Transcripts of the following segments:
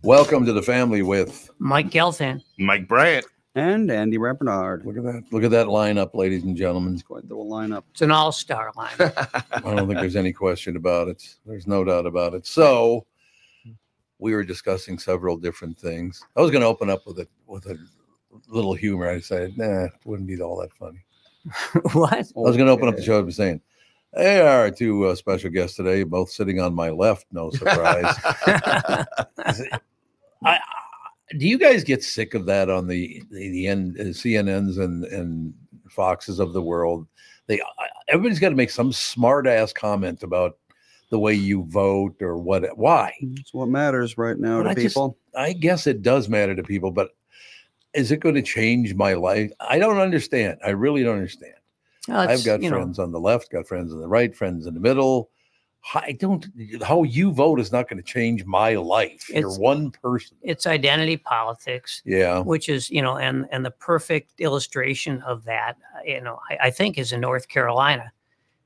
Welcome to the family with Mike Gelfand, Mike Bryant, and Andy Barnard. Look at that! Look at that lineup, ladies and gentlemen. It's quite the lineup. It's an all-star lineup. I don't think there's any question about it. There's no doubt about it. So we were discussing several different things. I was going to open up with a little humor. I decided, nah, it wouldn't be all that funny. What? I was going to open up the show by saying, hey, our two special guests today, both sitting on my left. No surprise. Do you guys get sick of that on the CNNs and Foxes of the world? Everybody's got to make some smart ass comment about the way you vote or what. Why? It's what matters right now to people. I guess it does matter to people, but is it going to change my life? I don't understand. I really don't understand. I've got friends on the left, got friends on the right, friends in the middle. How you vote is not going to change my life. You're one person. It's identity politics. Yeah. Which is, and the perfect illustration of that, I think is in North Carolina,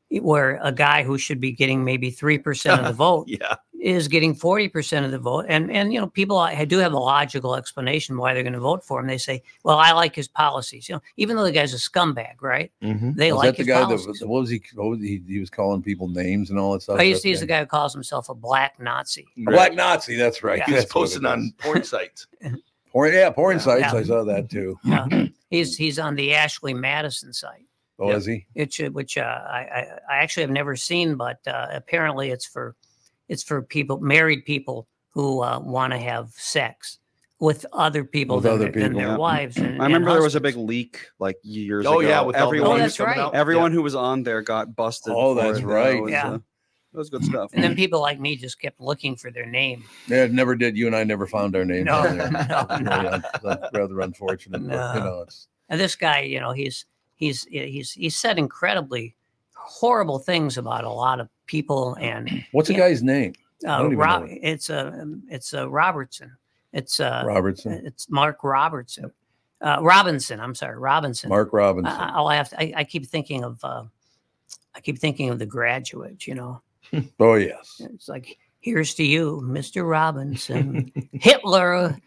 where a guy who should be getting maybe 3% of the vote is getting 40% of the vote. And people, I do have a logical explanation why they're going to vote for him. They say, well, I like his policies. Even though the guy's a scumbag, right? Mm-hmm. They like his policies. What was he was calling people names and all that stuff? He's the guy who calls himself a black Nazi. A black Nazi, that's right. Yeah. He's posting on porn sites. Porn sites. Yeah. I saw that too. Yeah. He's on the Ashley Madison site. Oh, is he? Which I actually have never seen, but apparently it's for people, married people who want to have sex with other people than their wives. And, I remember there was a big leak like years ago. Yeah, with everyone. That's right. Everyone who was on there got busted. Oh, that's right. It was good stuff. And then people like me just kept looking for their name. Yeah, it never did. You and I never found our names. No, on there. no. That's rather unfortunate. No. But, And this guy, he's said incredibly horrible things about a lot of people. And what's the guy's name? It's Robertson. It's Robertson. It's Mark Robertson. Robinson. I'm sorry, Robinson. Mark Robinson. I keep thinking of The Graduate. Oh yes. It's like, here's to you, Mr. Robinson. Hitler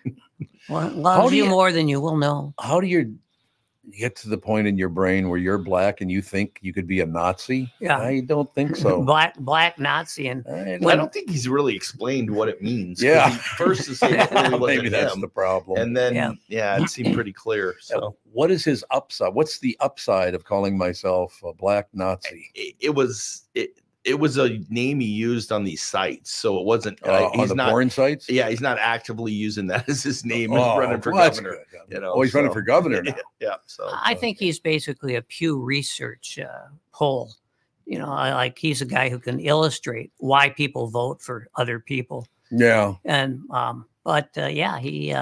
loves you more than you will know. How do you get to the point in your brain where you're black and you think you could be a Nazi? Yeah, I don't think so. black Nazi, and I don't think he's really explained what it means. Yeah, first to say it really maybe that's the problem, and then it seemed pretty clear. So, what is his upside? What's the upside of calling myself a black Nazi? It was a name he used on these sites, so it wasn't on the porn sites. Yeah, he's not actively using that as his name. He's running for governor. He's running for governor now. Yeah, so I think he's basically a Pew Research poll. Like he's a guy who can illustrate why people vote for other people. Yeah, and he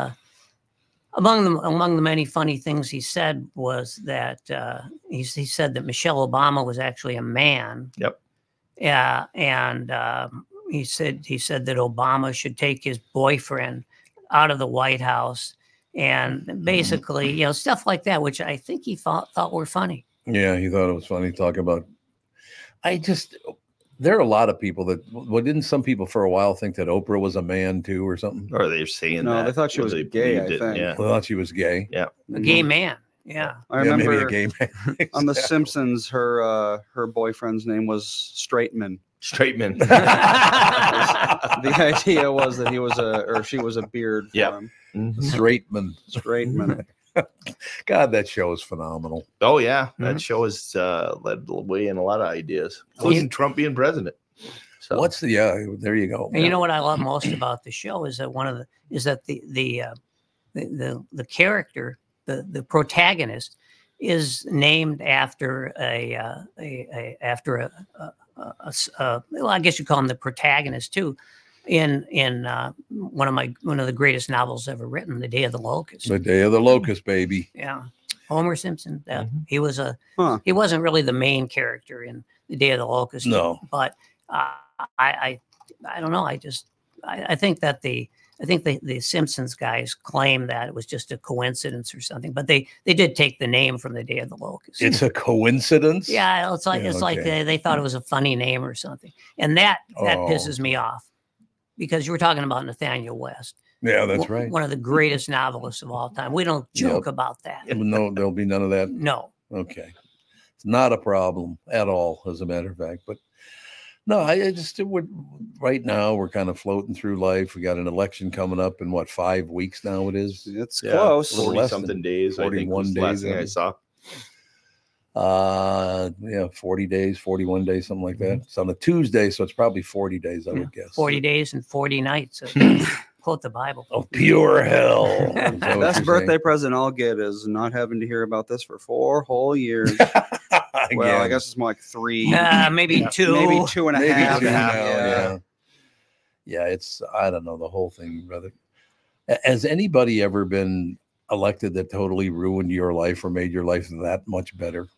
among the many funny things he said was that he said that Michelle Obama was actually a man. Yep. Yeah, and he said that Obama should take his boyfriend out of the White House, and basically, stuff like that, which I think he thought were funny. Yeah, he thought it was funny talking about. There are a lot of people that. Well, didn't some people for a while think that Oprah was a man too, or something? Or they're saying no, they thought she was gay. I think. Yeah, they thought she was gay. Yeah, a gay man. Yeah, I remember maybe a gay man. On The Simpsons, her boyfriend's name was Straightman. Straightman. The idea was that she was a beard for him. Straightman. God, that show is phenomenal. Oh yeah, that show has led the way in a lot of ideas, including Trump being president. So there you go. And you know what I love most about the show is that the character. The protagonist is named after well, I guess you call him the protagonist too, in one of the greatest novels ever written, The Day of the Locust. The Day of the Locust, baby. Yeah, Homer Simpson. He wasn't really the main character in The Day of the Locust. No, but I don't know. I think that the Simpsons guys claim that it was just a coincidence or something, but they did take the name from The Day of the Locust. It's a coincidence? Yeah, it's like they thought it was a funny name or something, and that pisses me off because you were talking about Nathaniel West. Yeah, that's right. One of the greatest novelists of all time. We don't joke about that. No, there'll be none of that. No. Okay. It's not a problem at all, as a matter of fact. But no, I just would. Right now, we're kind of floating through life. We got an election coming up in what, 5 weeks now? It is. It's close. 40-something days. 41 days. Last thing I saw. 40 days, 41 days, something like that. It's on a Tuesday, so it's probably 40 days, I would guess. 40 days and 40 nights. Quote the Bible. Oh, pure hell. Best birthday present I'll get is not having to hear about this for 4 whole years. Well, I guess it's more like 3. Maybe 2. Maybe 2.5. Maybe 2.5. Yeah. Yeah, it's, I don't know, the whole thing, brother. Has anybody ever been elected that totally ruined your life or made your life that much better?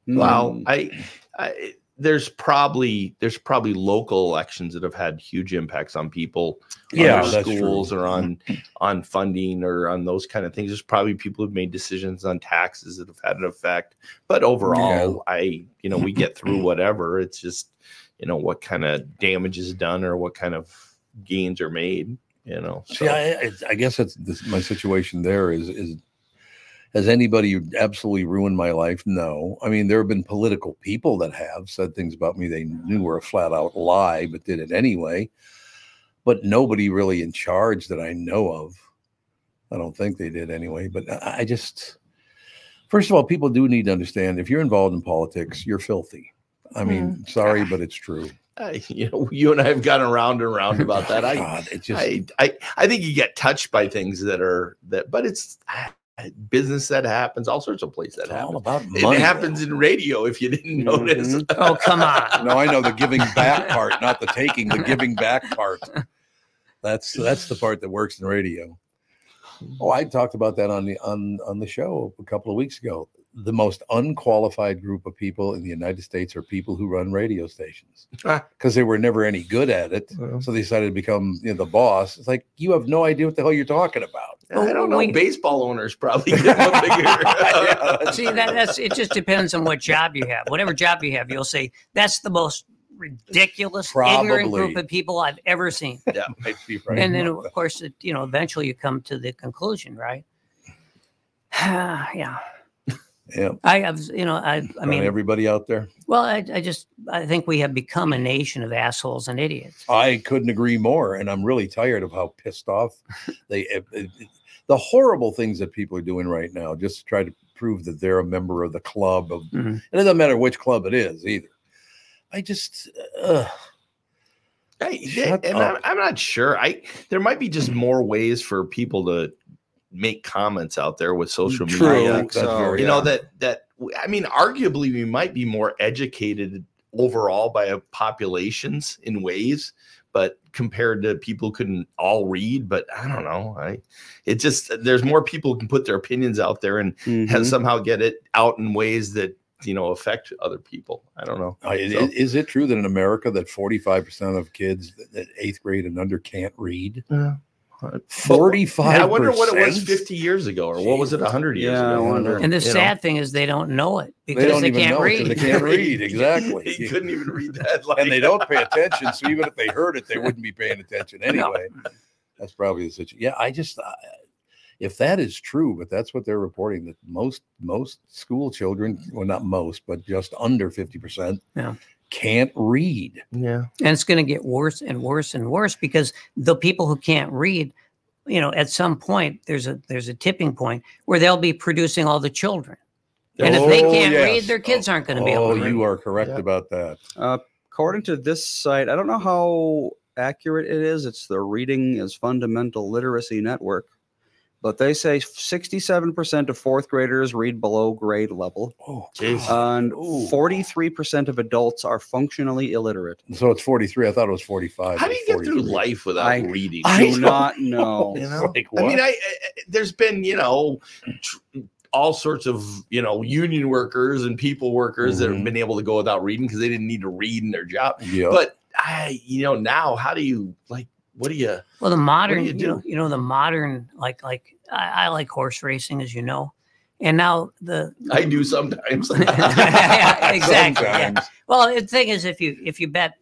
Well, there's probably local elections that have had huge impacts on people, on schools, or on funding, or on those kind of things. There's probably people who've made decisions on taxes that have had an effect. But overall, we get through whatever. It's just, what kind of damage is done or what kind of gains are made. So. Yeah, I guess my situation there is. Has anybody absolutely ruined my life? No. I mean, there have been political people that have said things about me they knew were a flat out lie, but did it anyway. But nobody really in charge that I know of. I don't think they did anyway. But I just, first of all, people do need to understand, if you're involved in politics, you're filthy. I mean, sorry, but it's true. You and I have gone around and around about that. I think you get touched by things but it's business that happens, all sorts of places that happen. All about money. It happens in radio, if you didn't notice. Oh, come on. No, I know the giving back part, not the taking, the giving back part. That's the part that works in radio. Oh, I talked about that on the show a couple of weeks ago. The most unqualified group of people in the United States are people who run radio stations, because they were never any good at it. So they decided to become the boss. It's like, you have no idea what the hell you're talking about. I don't know. Baseball owners probably get a bigger. See, that's it. Just depends on what job you have. Whatever job you have, you'll say that's the most ridiculous, ignorant group of people I've ever seen. Yeah, might be right. And then, of course, eventually you come to the conclusion, right? Yeah. Yeah. I mean, everybody out there. Well, I think we have become a nation of assholes and idiots. I couldn't agree more. And I'm really tired of how pissed off the horrible things that people are doing right now, just to try to prove that they're a member of the club of, and it doesn't matter which club it is either. I just, I'm not sure. There might be just more ways for people to make comments out there with social media. Arguably we might be more educated overall by populations in ways, but compared to people who couldn't all read. But I don't know. There's more people who can put their opinions out there and somehow get it out in ways that affect other people. I don't know. Is it true that in America that 45% of kids at 8th grade and under can't read? 45%. I wonder what it was 50 years ago, or what was it 100 years ago? I wonder. And the sad thing is they don't know it because they can't read. They can't read, exactly. They couldn't even read that. And they don't pay attention, so even if they heard it, they wouldn't be paying attention anyway. No. That's probably the situation. Yeah, if that is true, but that's what they're reporting, that most school children, well, not most, but just under 50%, can't read. Yeah. And it's going to get worse and worse and worse, because the people who can't read, at some point there's a tipping point where they'll be producing all the children. And if they can't read, their kids aren't going to be able to read. You are correct about that. According to this site, I don't know how accurate it is. It's the Reading is Fundamental Literacy Network. But they say 67% of 4th graders read below grade level. Oh, geez. And 43% of adults are functionally illiterate. So it's 43. I thought it was 45. How do you get through life without reading? I do not know. Like, what? There's been, all sorts of, union workers and people workers that have been able to go without reading because they didn't need to read in their job. Yep. But now how do you what do you? Well, the modern, the modern, I like horse racing, as you know, and now I do sometimes. Yeah, exactly. Sometimes. Yeah. Well, the thing is, if you bet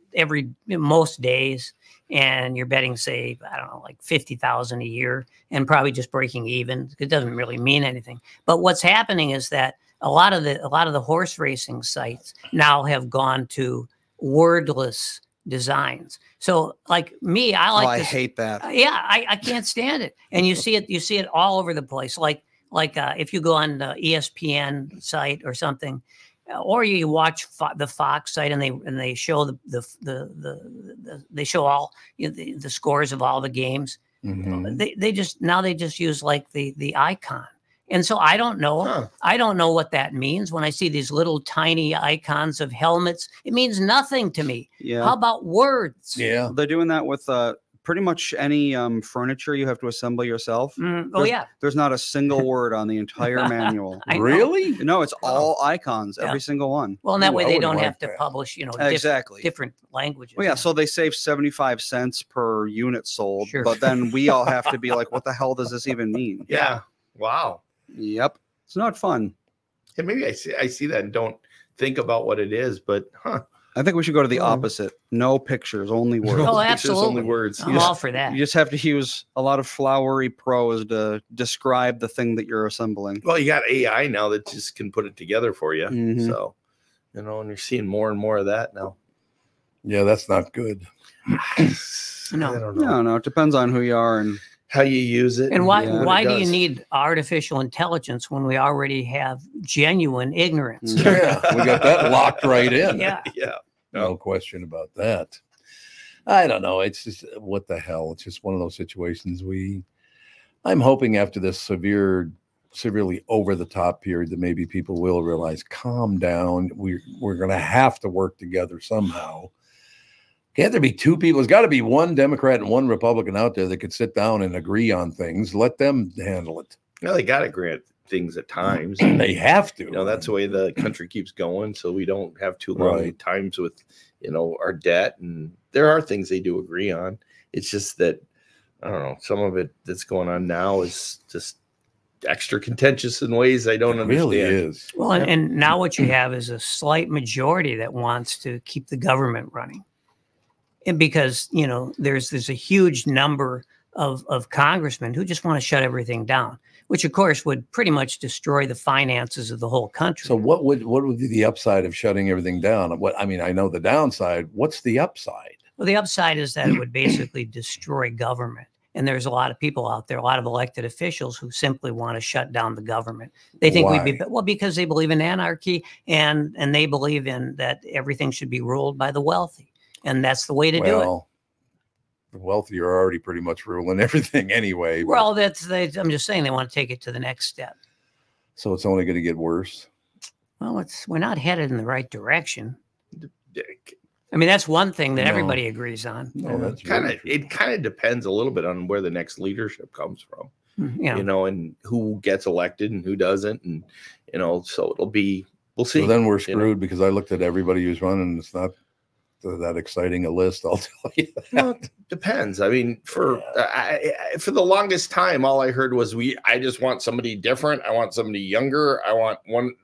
most days, and you're betting, say, I don't know, like 50,000 a year, and probably just breaking even. It doesn't really mean anything. But what's happening is that a lot of the horse racing sites now have gone to wordless designs. So like me, I like I hate that. Yeah, I can't stand it. And you see it all over the place. Like if you go on the ESPN site or something, or you watch the Fox site and they show they show all the scores of all the games. Mm-hmm. They just use like the icon. And so I don't know. Huh. I don't know what that means when I see these little tiny icons of helmets. It means nothing to me. Yeah. How about words? Yeah. They're doing that with pretty much any furniture you have to assemble yourself. There's not a single word on the entire manual. Really? No, it's all icons, every single one. Well, and that way they don't have to publish, different languages. Well, yeah, so they save 75 cents per unit sold, Sure. but then we all have to be like, what the hell does this even mean? Yeah. Wow. Yep. It's not fun. Yeah, maybe I see that and don't think about what it is, but I think we should go to the opposite. No pictures, only words. Oh, Pictures, absolutely. only words. I'm all for that. You just have to use a lot of flowery prose to describe the thing that you're assembling. Well, you got AI now that just can put it together for you. Mhm. So, and you're seeing more and more of that now. Yeah, that's not good. I don't know. No, it depends on who you are and How you use it. And why what it do you does. need artificial intelligence when we already have genuine ignorance? Yeah, we got that locked right in. Yeah. Yeah. No question about that. I don't know. It's just, what the hell? It's just one of those situations I'm hoping after this severely over the top period that maybe people will realize, calm down. We're going to have to work together somehow. Can't there be two people? There's got to be one Democrat and one Republican out there that could sit down and agree on things. Let them handle it. Well, they got to grant things at times. They have to. That's the way the country keeps going, so we don't have too long times with, our debt. And there are things they do agree on. It's just that, I don't know, some of it that's going on now is just extra contentious in ways I don't understand. Really is. Well, and now what you have is a slight majority that wants to keep the government running. And because, there's a huge number of congressmen who just want to shut everything down, which, of course, would pretty much destroy the finances of the whole country. So what would be the upside of shutting everything down? I know the downside. What's the upside? Well, the upside is that it would basically destroy government. And there's a lot of people out there, a lot of elected officials who simply want to shut down the government. They think because they believe in anarchy and they believe in that everything should be ruled by the wealthy. And that's the way to do it. The wealthy are already pretty much ruling everything anyway. Well, I'm just saying they want to take it to the next step. So it's only going to get worse. Well, we're not headed in the right direction. I mean, that's one thing that everybody agrees on. No, that's it kind of depends a little bit on where the next leadership comes from. Yeah. And who gets elected and who doesn't, and so we'll see. So then we're screwed because I looked at everybody who's running. It's not that exciting a list, I'll tell you that. Well, it depends. I mean, for the longest time, all I heard was I just want somebody different. I want somebody younger. I want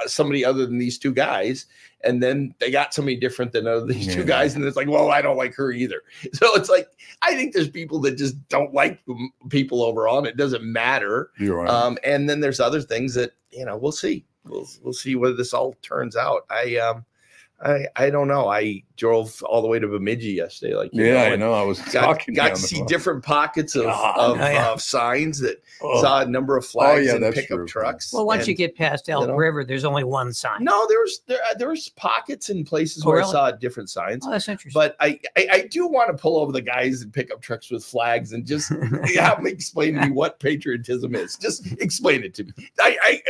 somebody other than these two guys. And then they got somebody different than these two guys. And it's like, well, I don't like her either. So it's like, I think there's people that just don't like people overall, and it doesn't matter. You're right. And then there's other things that, we'll see. We'll see whether this all turns out. I don't know. I drove all the way to Bemidji yesterday. I know. I was got to see different pockets of signs that saw a number of flags and pickup trucks. Well, once you get past Elk River, there's only one sign. No, there was pockets in places where I saw different signs. Oh, that's interesting. But I do want to pull over the guys in pickup trucks with flags and just have them explain to me what patriotism is. Just explain it to me.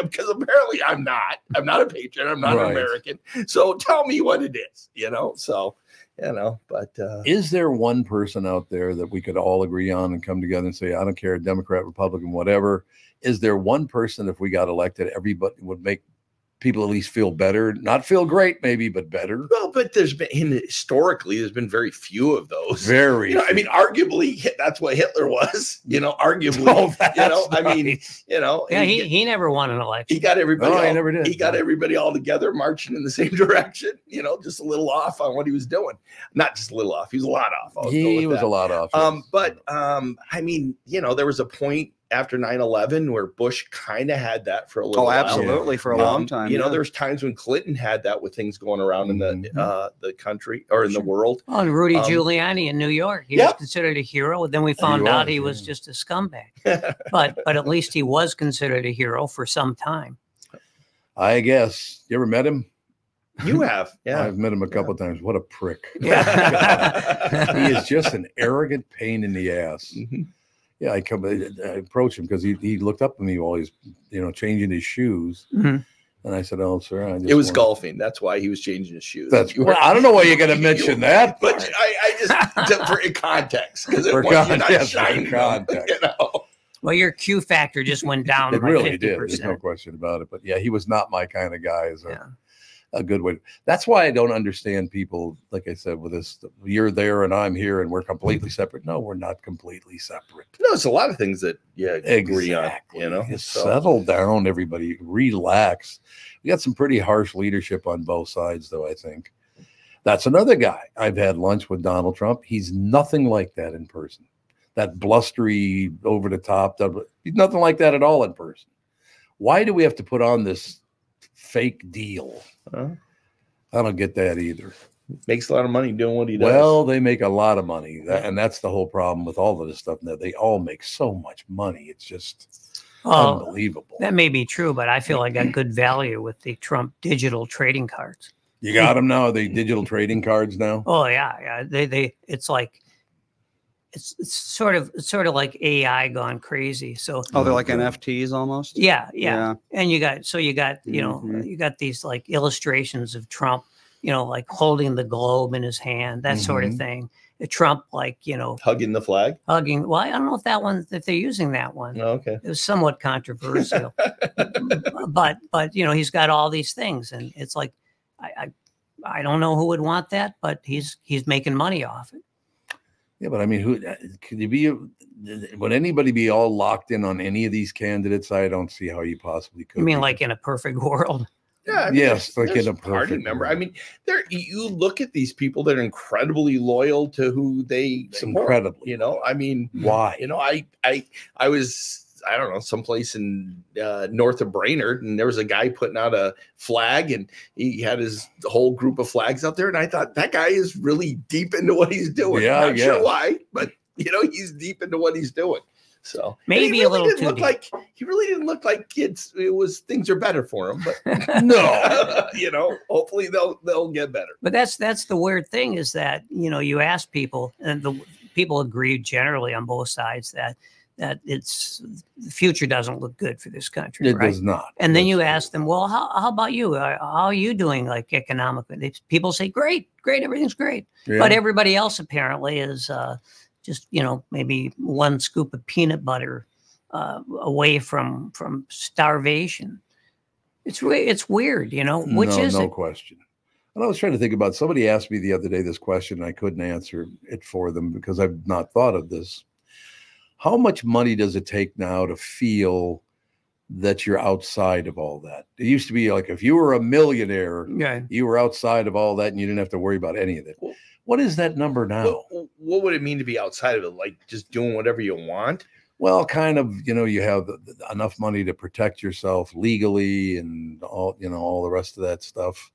Because apparently I'm not a patriot. I'm not an American. So tell me what it is, so but is there one person out there that we could all agree on and come together and say, I don't care, Democrat, Republican, whatever? Is there one person, if we got elected, everybody would make people at least feel better, not feel great maybe, but better. Well, but historically there's been very few of those. Very few. I mean, arguably that's what Hitler was, arguably, I mean, yeah, he never won an election. He got everybody, he never did. He got everybody all together marching in the same direction, just a little off on what he was doing. Not just a little off. He was a lot off. He was a lot off. I mean, there was a point after 9/11 where Bush kind of had that for a little while. Absolutely, for a long time. There's times when Clinton had that with things going around in the country or in the world. Oh, and Rudy Giuliani in New York, he was considered a hero. Then we found out he was just a scumbag. but at least he was considered a hero for some time. I guess. You ever met him? You have, yeah. I've met him a couple of times. What a prick! Yeah. He is just an arrogant pain in the ass. Yeah, I approached him because he looked up at me while he's changing his shoes, and I said, "Oh, sir, it was golfing. That's why he was changing his shoes." Well, I don't know why you're going to mention that, but I just for context because you're not shining context. Well, your Q factor just went down. It really did. There's no question about it. But yeah, he was not my kind of guy. A good way. That's why I don't understand people, like I said, with this, you're there and I'm here and we're completely separate. No, we're not completely separate. No, it's a lot of things that agree on, Settle down, everybody. Relax. We got some pretty harsh leadership on both sides, though, I think. That's another guy. I've had lunch with Donald Trump. He's nothing like that in person. That blustery, over the top, he's nothing like that at all in person. Why do we have to put on this fake deal? I don't get that either. Makes a lot of money doing what he does. Well, they make a lot of money, and that's the whole problem with all of this stuff. Now they all make so much money; it's just unbelievable. That may be true, but I feel I got good value with the Trump digital trading cards. You got them now? Are they digital trading cards now? Oh yeah. It's like. It's sort of like AI gone crazy. So they're like NFTs almost. Yeah. And you got you got these like illustrations of Trump, like holding the globe in his hand, that sort of thing. Trump, like hugging the flag. Well, I don't know if they're using that one. Oh, okay. It was somewhat controversial, but he's got all these things, and it's like I don't know who would want that, but he's making money off it. Yeah, but I mean, who could you be? Would anybody be all locked in on any of these candidates? I don't see how you possibly could. You mean like in a perfect world? Yeah. I mean, yes, like in a perfect member. I mean, you look at these people that are incredibly loyal to who they support. Incredibly. I mean, why? I was. I don't know, someplace in north of Brainerd, and there was a guy putting out a flag, and he had his whole group of flags out there, and I thought that guy is really deep into what he's doing. Yeah, not sure why, but he's deep into what he's doing. So maybe a little too deep. He really didn't look like kids. Things are better for him, but no, hopefully they'll get better. But that's the weird thing is that you ask people, and the people agree generally on both sides that the future doesn't look good for this country. It does not. And then you ask them, well, how about you? How are you doing like economically? People say, great, everything's great. Yeah. But everybody else apparently is just, maybe one scoop of peanut butter away from starvation. It's weird, which is it? No question. And I was trying to think about, somebody asked me the other day this question, and I couldn't answer it for them because I've not thought of this. How much money does it take now to feel that you're outside of all that? It used to be like if you were a millionaire, you were outside of all that and you didn't have to worry about any of it. What is that number now? What would it mean to be outside of it? Like just doing whatever you want? Well, kind of, you have enough money to protect yourself legally and all the rest of that stuff.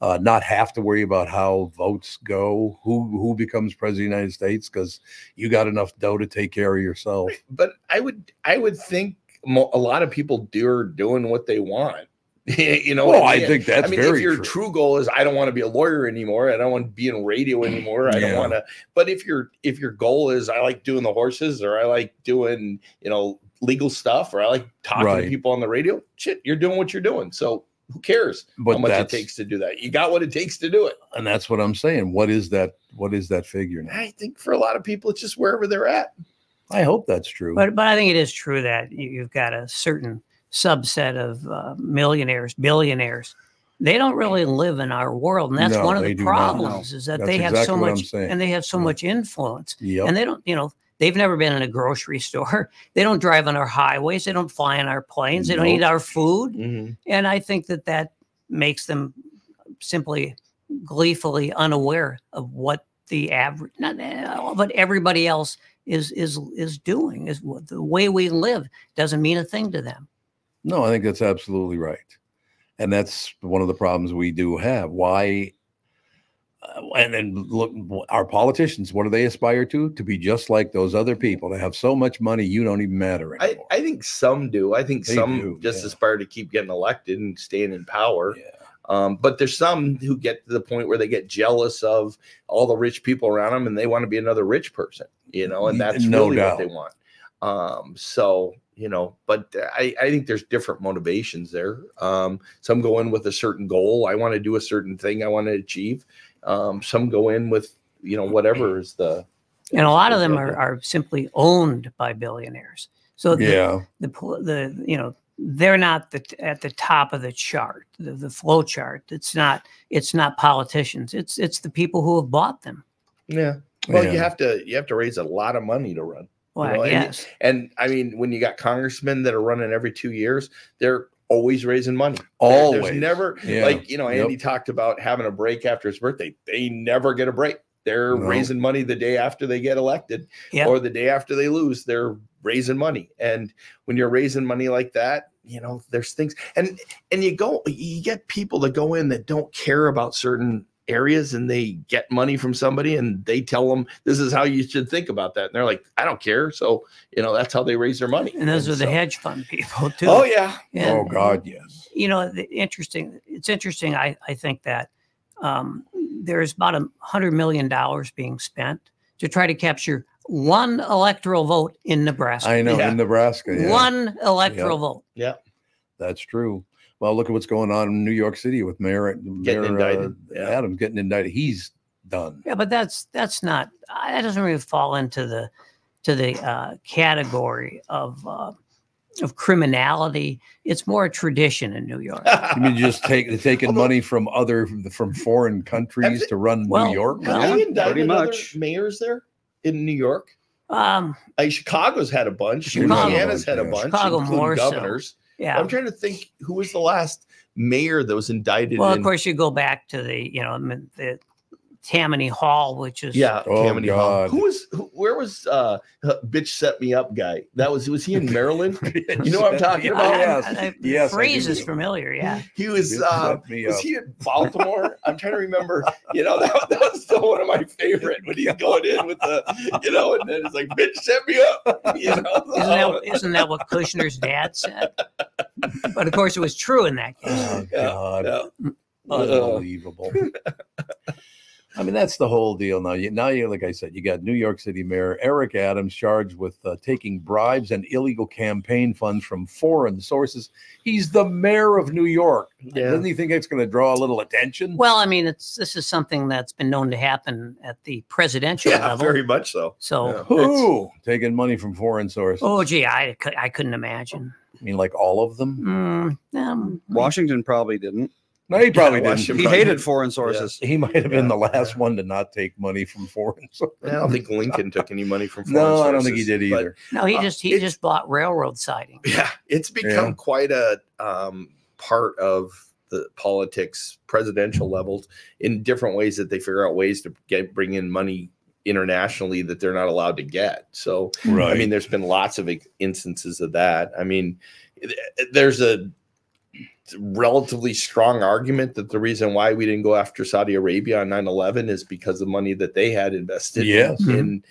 Not have to worry about how votes go, who becomes president of the United States, because you got enough dough to take care of yourself. But I would think a lot of people are doing what they want. I think that's very if your true. True goal is I don't want to be a lawyer anymore, I don't want to be in radio anymore, I don't want to. But if your goal is I like doing the horses, or I like doing legal stuff, or I like talking to people on the radio, shit, you're doing what you're doing. So who cares how much it takes to do that? You got what it takes to do it. And that's what I'm saying. What is that figure now? I think for a lot of people, it's just wherever they're at. I hope that's true. But I think it is true that you've got a certain subset of millionaires, billionaires. They don't really live in our world, and that's one of the problems. Is that they have so much, and they have so much influence, and they don't, they've never been in a grocery store. They don't drive on our highways. They don't fly on our planes. They don't eat our food, and I think that makes them simply gleefully unaware of what the average, but everybody else is doing. Is what the way we live doesn't mean a thing to them. No, I think that's absolutely right. And that's one of the problems we do have. Why? And then look, our politicians, what do they aspire to? To be just like those other people, to have so much money, you don't even matter anymore. I think some do. I think some just aspire to keep getting elected and staying in power. Yeah. But there's some who get to the point where they get jealous of all the rich people around them and they want to be another rich person, and that's really what they want. But I think there's different motivations there. Some go in with a certain goal. I want to do a certain thing I want to achieve. Some go in with, whatever is the. And a lot of them are simply owned by billionaires. So they're not at the top of the chart, the flow chart. It's not politicians. It's the people who have bought them. Yeah. Well, you have to raise a lot of money to run. Well, yes. And I mean, when you got congressmen that are running every 2 years, they're always raising money. Always. There's never Andy talked about having a break after his birthday. They never get a break. They're raising money the day after they get elected or the day after they lose. They're raising money. And when you're raising money like that, there's things and you get people that go in that don't care about certain areas and they get money from somebody and they tell them this is how you should think about that, and they're like, I don't care. So that's how they raise their money. And those are the hedge fund people too. Oh yeah. And, oh God, yes. It's interesting. I think that there's about $100 million being spent to try to capture one electoral vote in Nebraska. I know, in Nebraska. Yeah. One electoral vote. Yeah, that's true. Well, look at what's going on in New York City with Mayor indicted. Adams getting indicted. He's done. Yeah, but that doesn't really fall into the category of criminality. It's more a tradition in New York. You mean just taking money from foreign countries to run New York? Have they indicted other mayors there in New York? Chicago's had a bunch. Louisiana's had a bunch. Chicago more governors. So. Yeah, I'm trying to think who was the last mayor that was indicted. Well, of course, you go back to the Tammany Hall, which is Tammany Hall. Where was bitch set me up guy? Was he in Maryland? You know what I'm talking about? Yes, phrase is familiar. Yeah, he was he in Baltimore? I'm trying to remember. That was still one of my favorite when he's going in with the and then it's like bitch set me up. Isn't that what Kushner's dad said? But of course, it was true in that case. Oh God, unbelievable. I mean, that's the whole deal. Now you, like I said, you got New York City Mayor Eric Adams charged with taking bribes and illegal campaign funds from foreign sources. He's the mayor of New York. Yeah. Doesn't he think it's going to draw a little attention? Well, I mean, this is something that's been known to happen at the presidential level. Very much so. So taking money from foreign sources? Oh, gee, I couldn't imagine. I mean, like all of them? Washington probably didn't. No, he probably didn't. He hated foreign sources. Yeah. He might have been the last one to not take money from foreign sources. I don't think Lincoln took any money from foreign sources. No, I don't think he did either. No, he just bought railroad siding. Yeah, it's become quite a part of the politics, presidential levels, in different ways that they figure out ways to bring in money internationally that they're not allowed to get. So, I mean, there's been lots of instances of that. I mean, there's a relatively strong argument that the reason why we didn't go after Saudi Arabia on 9/11 is because of money that they had invested in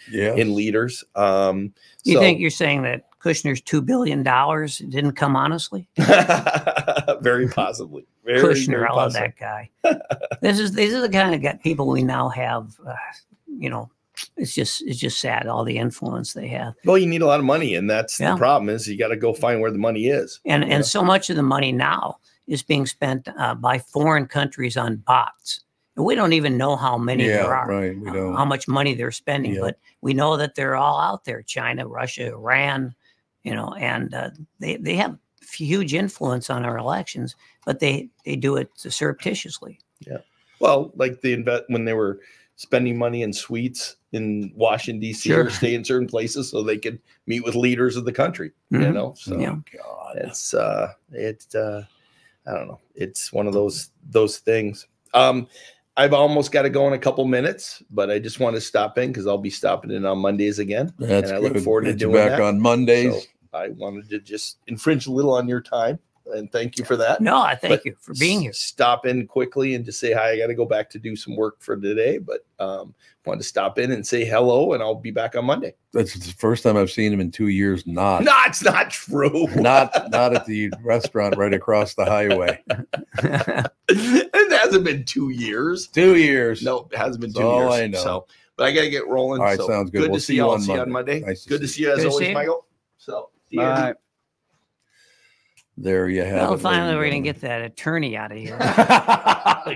leaders. You think you're saying that Kushner's $2 billion didn't come honestly? Very possibly. Kushner, I love that guy. These are the kind of people we now have. It's just sad, all the influence they have. Well, you need a lot of money, and that's the problem. Is you got to go find where the money is. And so much of the money now is being spent by foreign countries on bots. And we don't even know how many there are, right? We don't. How much money they're spending, but we know that they're all out there: China, Russia, Iran, and they have huge influence on our elections, but they do it surreptitiously. Yeah. Well, like when they were spending money in suites in Washington, D.C. or stay in certain places so they could meet with leaders of the country, you know? So God, it's, I don't know. It's one of those things. I've almost got to go in a couple minutes, but I just want to stop in because I'll be stopping in on Mondays again. That's and I look forward to doing back on Mondays. So I wanted to just infringe a little on your time. And thank you for that. No, I thank you for being here. Stop in quickly and just say hi. I got to go back to do some work for today, but wanted to stop in and say hello, and I'll be back on Monday. That's the first time I've seen him in 2 years. No, it's not true. Not at the restaurant right across the highway. It hasn't been 2 years. 2 years. No, it hasn't been 2 years. I know. So, but I got to get rolling. All right, sounds good. Good to see you. I'll see you on Monday. Nice good to see you as always, Michael. So, see you. Bye. There you have it. Well, finally, we're going to get that attorney out of here.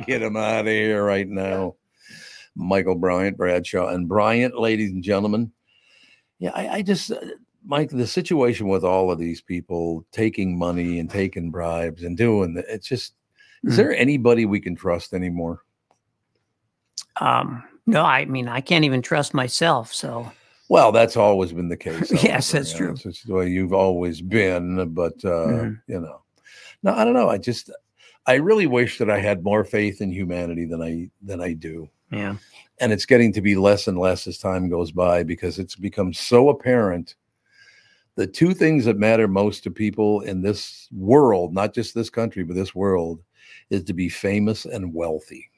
Get him out of here right now. Michael Bryant, Bradshaw, and Bryant, ladies and gentlemen. Yeah, I just, Mike, the situation with all of these people taking money and taking bribes and doing that, it's just, is there anybody we can trust anymore? No, I mean, I can't even trust myself, so. Well, that's always been the case. Yes, that's true. It's the way you've always been, but you know, no, I don't know. I really wish that I had more faith in humanity than I do. Yeah. And it's getting to be less and less as time goes by because it's become so apparent. The two things that matter most to people in this world, not just this country, but this world, is to be famous and wealthy.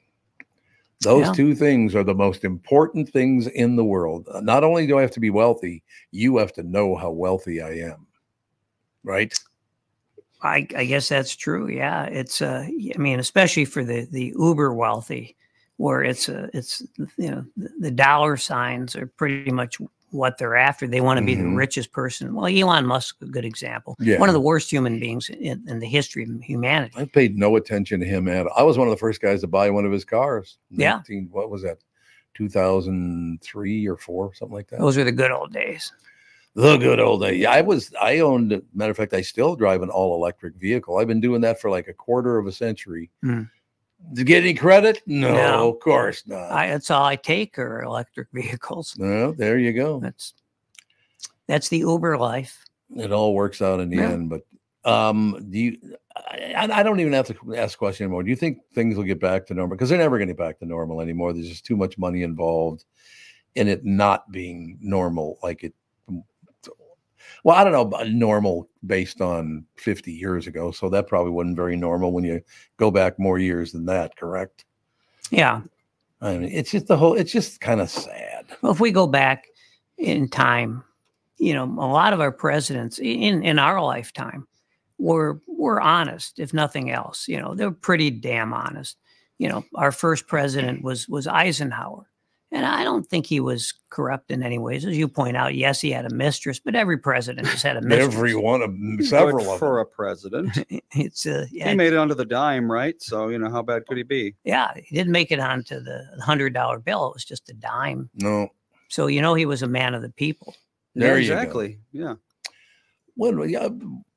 Those two things are the most important things in the world. Not only do I have to be wealthy, you have to know how wealthy I am. Right? I guess that's true. Yeah. It's I mean, especially for the uber wealthy, where it's you know, the dollar signs are pretty much what they're after. They want to be the richest person. Well, Elon Musk, a good example. Yeah. One of the worst human beings in the history of humanity. I paid no attention to him at all. I was one of the first guys to buy one of his cars. Yeah. What was that? 2003 or 4, something like that. Those were the good old days. The good old days. Yeah, I owned, matter of fact, I still drive an all electric vehicle. I've been doing that for like a quarter of a century. To get any credit? No, of course not. That's all I take are electric vehicles. No, there you go. That's the Uber life. It all works out in the end. But do you? I don't even have to ask a question anymore. Do you think things will get back to normal? Because they're never going to get back to normal anymore. There's just too much money involved in it not being normal, like it. Well, I don't know, normal based on 50 years ago. So that probably wasn't very normal when you go back more years than that, correct? Yeah. I mean, it's just kind of sad. Well, if we go back in time, you know, a lot of our presidents in our lifetime were honest, if nothing else. You know, they were pretty damn honest. You know, our first president was Eisenhower. And I don't think he was corrupt in any ways. As you point out, yes, he had a mistress, but every president has had a mistress. Every one of several of them. For a president. It's he made it onto the dime, right? So, you know, how bad could he be? Yeah, he didn't make it onto the $100 bill. It was just a dime. No. So, you know, he was a man of the people. There exactly. You go. Yeah. Well,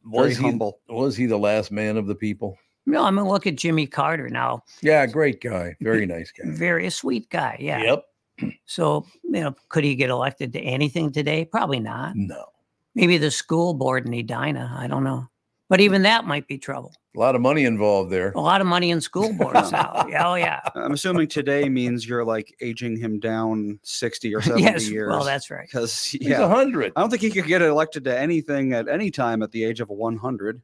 Very humble. Was he the last man of the people? No, I'm going to look at Jimmy Carter now. Yeah, great guy. Very nice guy. Very sweet guy. Yeah. Yep. So, you know, could he get elected to anything today? Probably not. No. Maybe the school board in Edina. I don't know. But even that might be trouble. A lot of money involved there. A lot of money in school boards now. Oh, yeah. I'm assuming today means you're like aging him down 60 or 70 years. Well, that's right. Because he's 100. I don't think he could get elected to anything at any time at the age of 100.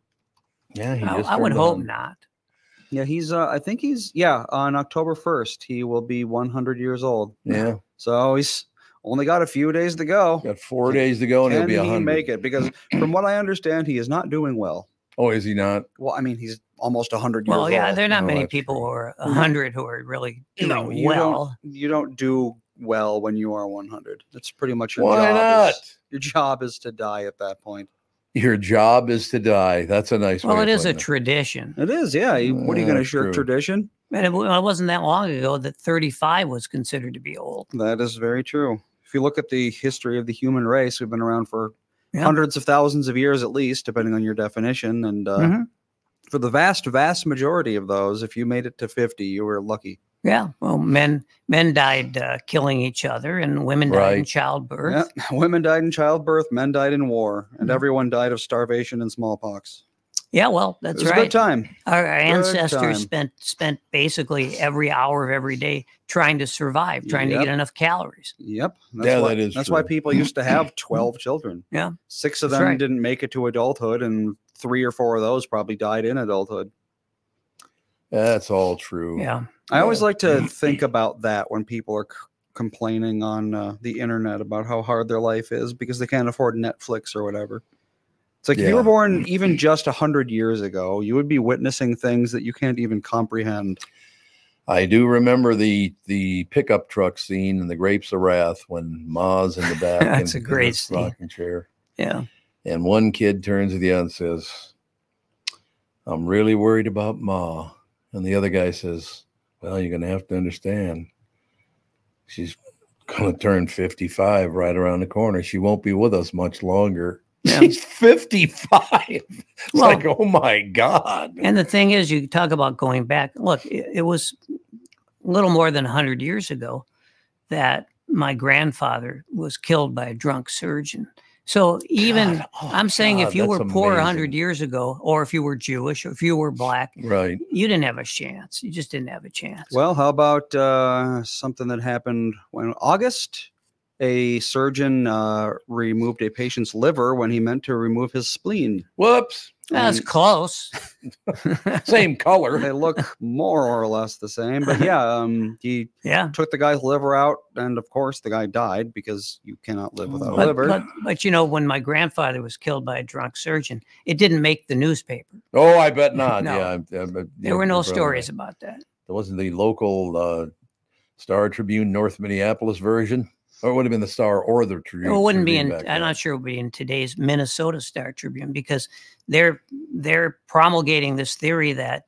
Yeah, I would hope not. Yeah, he's I think he's on October 1st he will be 100 years old. Yeah. So he's only got a few days to go. Got 4 days to go and he'll be 100. Can he make it? Because from what I understand, he is not doing well. Oh, is he not? Well, I mean, he's almost 100 years old. Well, yeah, there are not many people who are 100 who are really doing well. You don't do well when you are 100. That's pretty much your job. Why not? Your job is to die at that point. Your job is to die. That's a nice way. Well, it is a tradition. It is, yeah. What are you going to shirk tradition? And it wasn't that long ago that 35 was considered to be old. That is very true. If you look at the history of the human race, we've been around for hundreds of thousands of years at least, depending on your definition. And for the vast, vast majority of those, if you made it to 50, you were lucky. Yeah, well, men died killing each other, and women died in childbirth. Yeah. Women died in childbirth, men died in war, and everyone died of starvation and smallpox. Yeah, well, that's right. It was a good time. Our ancestors spent basically every hour of every day trying to survive, trying to get enough calories. Yep. That's why people used to have 12 children. Yeah. 6 of them didn't make it to adulthood, and 3 or 4 of those probably died in adulthood. That's all true. Yeah. I always like to think about that when people are complaining on the internet about how hard their life is because they can't afford Netflix or whatever. It's like if you were born even just 100 years ago, you would be witnessing things that you can't even comprehend. I do remember the pickup truck scene in The Grapes of Wrath when Ma's in the back. That's a great scene. Rocking chair. Yeah. And one kid turns to the other and says, "I'm really worried about Ma." And the other guy says, "Well, you're going to have to understand. She's going to turn 55 right around the corner. She won't be with us much longer." Yeah. She's 55. It's like, oh my God. And the thing is, you talk about going back. Look, it was a little more than 100 years ago that my grandfather was killed by a drunk surgeon. So even I'm saying if you were poor 100 years ago, or if you were Jewish, or if you were black, right, you didn't have a chance. You just didn't have a chance. Well, how about something that happened when August? A surgeon removed a patient's liver when he meant to remove his spleen. Whoops. That's close. Same color. They look more or less the same. But yeah, he took the guy's liver out. And of course, the guy died because you cannot live without a liver. But, you know, when my grandfather was killed by a drunk surgeon, it didn't make the newspaper. Oh, I bet not. No. Yeah, there were no stories about that. There wasn't the local Star Tribune North Minneapolis version. Or it would have been the Star or the Tribune. It wouldn't be in. I'm not sure it would be in today's Minnesota Star Tribune because they're promulgating this theory that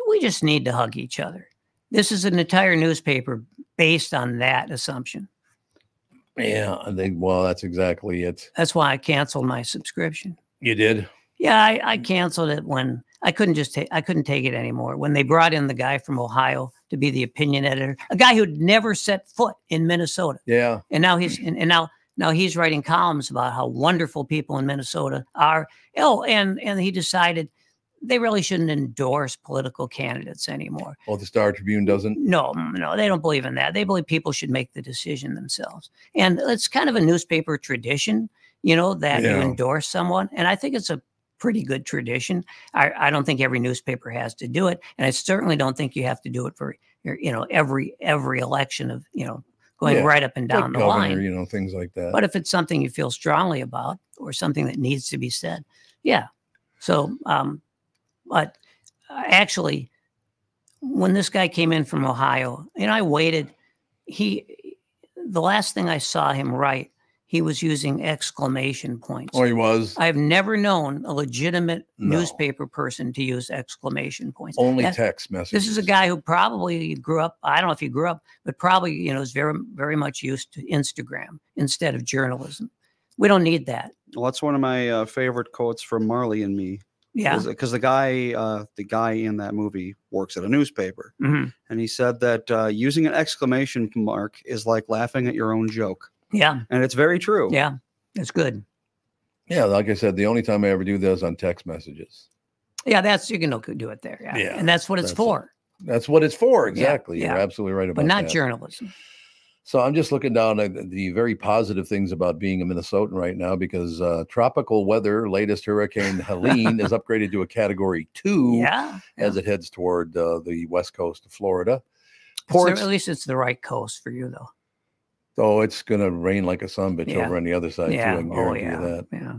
we just need to hug each other. This is an entire newspaper based on that assumption. Yeah, well, that's exactly it. That's why I canceled my subscription. You did? Yeah, I canceled it when I couldn't take it anymore. When they brought in the guy from Ohio to be the opinion editor, a guy who'd never set foot in Minnesota. Yeah. And now now he's writing columns about how wonderful people in Minnesota are. Oh, and he decided they really shouldn't endorse political candidates anymore. Well, the Star Tribune doesn't? No, they don't believe in that. They believe people should make the decision themselves. And it's kind of a newspaper tradition, you know, that you endorse someone. And I think it's a pretty good tradition. I don't think every newspaper has to do it. And I certainly don't think you have to do it for, you know, every election of, you know, going right up and down the line. You know, things like that. But if it's something you feel strongly about or something that needs to be said, yeah. So, but actually, when this guy came in from Ohio, and I waited, the last thing I saw him write, he was using exclamation points. Oh, he was? I've never known a legitimate newspaper person to use exclamation points. Only text messages. This is a guy who probably grew up, I don't know if he grew up, but probably, you know, is very, very much used to Instagram instead of journalism. We don't need that. Well, that's one of my favorite quotes from Marley and Me. Yeah. Because the guy in that movie works at a newspaper. Mm-hmm. And he said that using an exclamation mark is like laughing at your own joke. Yeah. And it's very true. Yeah. It's good. Yeah. Like I said, the only time I ever do that is on text messages. Yeah. You can do it there. Yeah. And that's what it's for. That's what it's for. Exactly. Yeah. You're absolutely right about that. But not journalism. So I'm just looking down at the very positive things about being a Minnesotan right now because tropical weather, latest Hurricane Helene is upgraded to a Category 2 as it heads toward the west coast of Florida. At least it's the right coast for you, though. Oh, it's going to rain like a sunbitch over on the other side, too. I can guarantee you that. Yeah.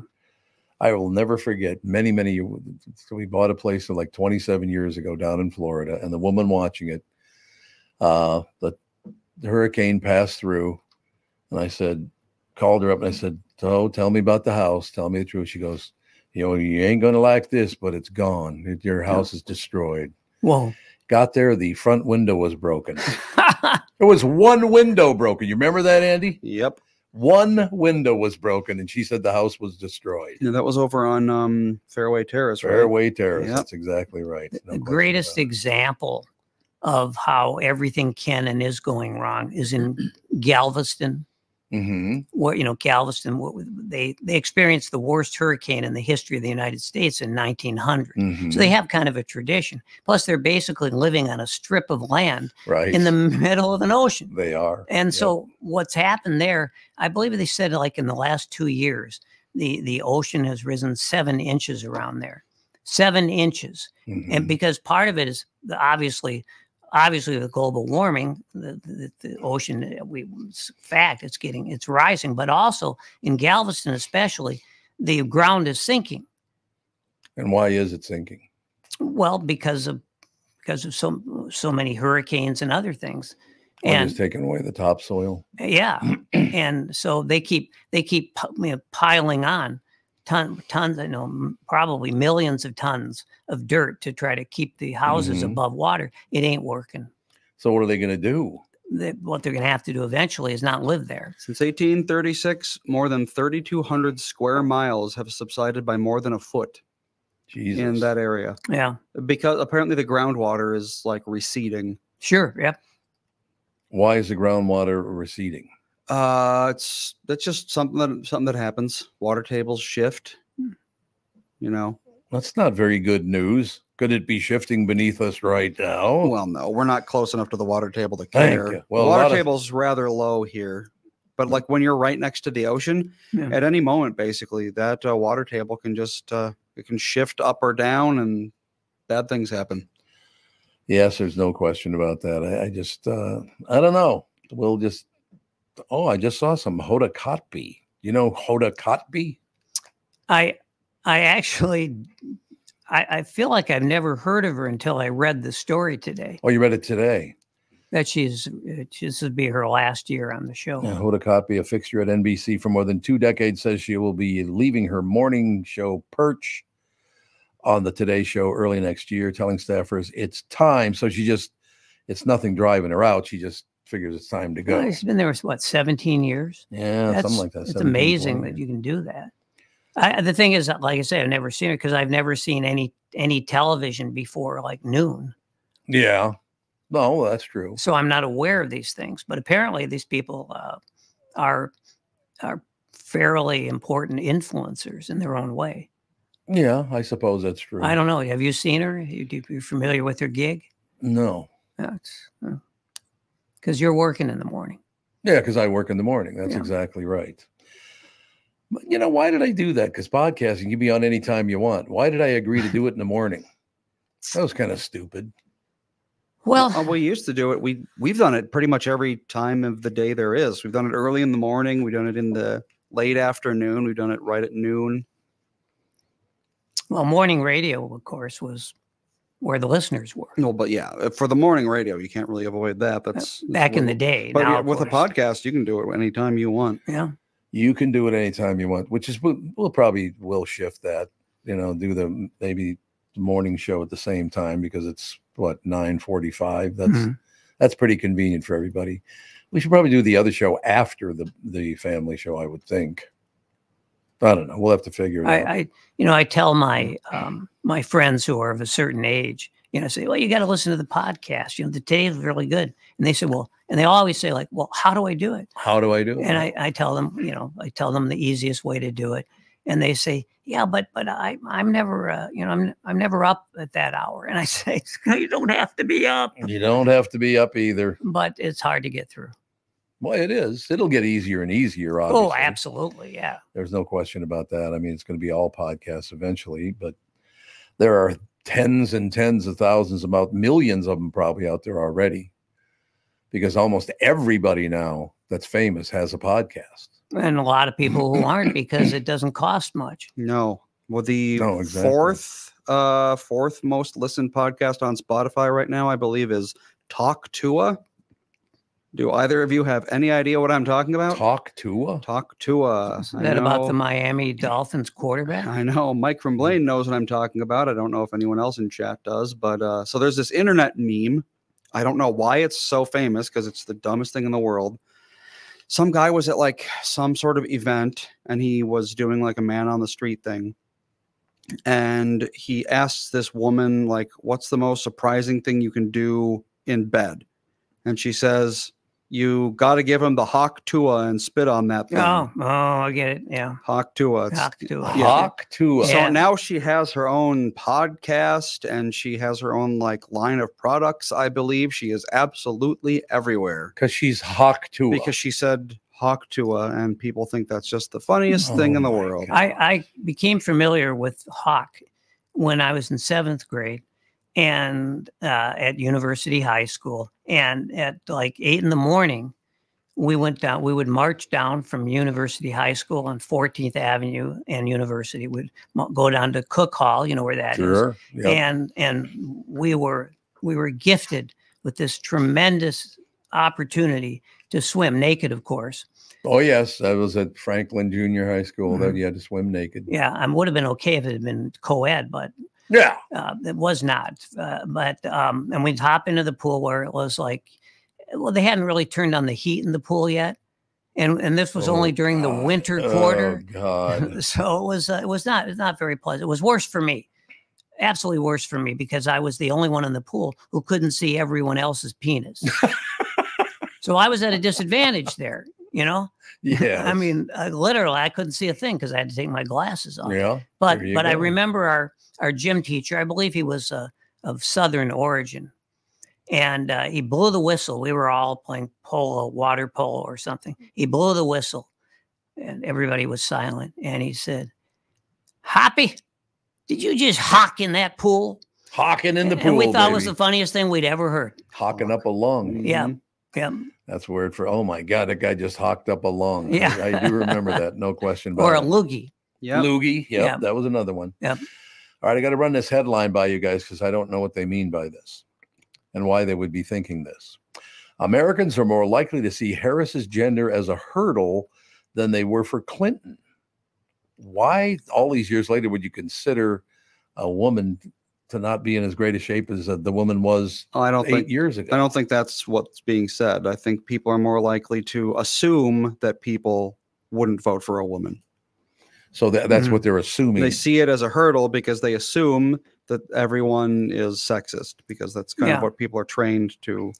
I will never forget many. So we bought a place like 27 years ago down in Florida, and the woman watching it, the hurricane passed through, and I called her up and I said, "So tell me about the house. Tell me the truth." She goes, "You know, you ain't going to like this, but it's gone. Your house is destroyed." Whoa. Got there, the front window was broken. There was one window broken. You remember that, Andy? Yep. One window was broken, and she said the house was destroyed. Yeah, that was over on Fairway Terrace. Fairway Terrace. Yep. That's exactly right. The greatest example of how everything can and is going wrong is in Galveston. Where Galveston, they experienced the worst hurricane in the history of the United States in 1900. So they have kind of a tradition. Plus, they're basically living on a strip of land in the middle of an ocean. They are. And so what's happened there, I believe they said like in the last 2 years, the ocean has risen 7 inches around there. 7 inches. And because part of it is obviously the global warming, the ocean, it's rising, but also in Galveston, especially, the ground is sinking. And why is it sinking? Well, because of so many hurricanes and other things. And it's taking away the topsoil. Yeah. And so they keep piling on tons, probably millions of tons of dirt to try to keep the houses above water. It ain't working. So what are they going to do? What they're going to have to do eventually is not live there. Since 1836, more than 3,200 square miles have subsided by more than a foot. Jesus. In that area. Yeah. Because apparently the groundwater is like receding. Sure. Yep. Why is the groundwater receding? That's just something that happens. Water tables shift. That's not very good news. Could it be shifting beneath us right now? Well, no, we're not close enough to the water table to care. Well, the water table's rather low here, but like when you're right next to the ocean, at any moment, basically, that water table can just it can shift up or down, and bad things happen. Yes, there's no question about that. I just I don't know. We'll just. Oh, I just saw some Hoda Kotb. You know Hoda Kotb? I actually, I feel like I've never heard of her until I read the story today. Oh, you read it today? That this would be her last year on the show. Yeah, Hoda Kotb, a fixture at NBC for more than 2 decades, says she will be leaving her morning show perch on the Today Show early next year, telling staffers it's time. So it's nothing driving her out. She just figures it's time to go. Well, she's been there, what, 17 years? Yeah, something like that. It's amazing that you can do that. The thing is, like I say, I've never seen it because I've never seen any television before like noon. Yeah. No, that's true. So I'm not aware of these things. But apparently these people are fairly important influencers in their own way. Yeah, I suppose that's true. I don't know. Have you seen her? You familiar with her gig? No. That's because you're working in the morning. Yeah, because I work in the morning. That's exactly right. But why did I do that? Because podcasting, you can be on any time you want. Why did I agree to do it in the morning? That was kind of stupid. Well, we used to do it. We've done it pretty much every time of the day there is. We've done it early in the morning. We've done it in the late afternoon. We've done it right at noon. Well, morning radio, of course, was where the listeners were. No, but yeah, for the morning radio, you can't really avoid that. That's back in the day. But now, with a podcast, you can do it anytime you want. Yeah. You can do it anytime you want, which is we'll probably shift that, do maybe the morning show at the same time because it's 9:45. That's pretty convenient for everybody. We should probably do the other show after the family show, I would think. I don't know. We'll have to figure it out. I tell my my friends who are of a certain age, say, well, you got to listen to the podcast. The Today is really good. And they say, well, and they always say like, well, how do I do it? How do I do it? And I tell them, the easiest way to do it. And they say, yeah, but I'm never, I'm never up at that hour. And I say, you don't have to be up. You don't have to be up either. But it's hard to get through. Well, it is. It'll get easier and easier, obviously. Oh, absolutely, yeah. There's no question about that. I mean, it's going to be all podcasts eventually, but there are tens and tens of thousands, about millions of them probably out there already, because almost everybody now that's famous has a podcast. And a lot of people who aren't, because it doesn't cost much. No. Well, the fourth most listened podcast on Spotify right now, I believe, is Talk Tua. Do either of you have any idea what I'm talking about? Talk Tua? Talk Tua. Is that about the Miami Dolphins quarterback? I know. Mike from Blaine knows what I'm talking about. I don't know if anyone else in chat does. But so there's this internet meme. I don't know why it's so famous because it's the dumbest thing in the world. some guy was at like some sort of event and he was doing like a man on the street thing. And he asks this woman, like, what's the most surprising thing you can do in bed? And she says, you got to give him the hawk tua and spit on that thing. Oh, I get it. Yeah. Hawk tua. Hawk tua. Hawk tua. So now she has her own podcast and she has her own like line of products. I believe she is absolutely everywhere. Because she's hawk tua. Because she said hawk tua, and people think that's just the funniest thing in the world. I became familiar with hawk when I was in 7th grade and at University High School. And at like 8 in the morning, we went down, we would march down from University High School on 14th Avenue and University. We'd go down to Cook Hall, you know where that is. Yep. And we were gifted with this tremendous opportunity to swim naked, of course. Oh, yes. I was at Franklin Junior High School. That you had to swim naked. Yeah. I would have been okay if it had been co-ed, but yeah, it was not. And we'd hop into the pool where it was like, well, they hadn't really turned on the heat in the pool yet. And this was only during the winter quarter. Oh, God. So it was not very pleasant. It was worse for me. Absolutely worse for me because I was the only one in the pool who couldn't see everyone else's penis. So I was at a disadvantage there, you know? Yeah. I mean, literally, I couldn't see a thing because I had to take my glasses off. Yeah. But I remember our gym teacher, I believe he was of Southern origin. And he blew the whistle. We were all playing polo, water polo or something. He blew the whistle and everybody was silent. And he said, Hoppy, did you just hawk in that pool? Hawking in the pool, and we thought baby. It was the funniest thing we'd ever heard. Hawking up a lung. Yeah. Yeah. That's word for, oh my God, that guy just hawked up a lung. Yeah. I do remember that. No question about it. Or a loogie. Yeah. Loogie. Yep. That was another one. Yep. All right. I got to run this headline by you guys because I don't know what they mean by this and why they would be thinking this. Americans are more likely to see Harris's gender as a hurdle than they were for Clinton. Why all these years later would you consider a woman to not be in as great a shape as the woman was 8 years ago? I don't think that's what's being said. I think people are more likely to assume that people wouldn't vote for a woman. So that's what they're assuming. They see it as a hurdle because they assume that everyone is sexist, because that's kind of what people are trained to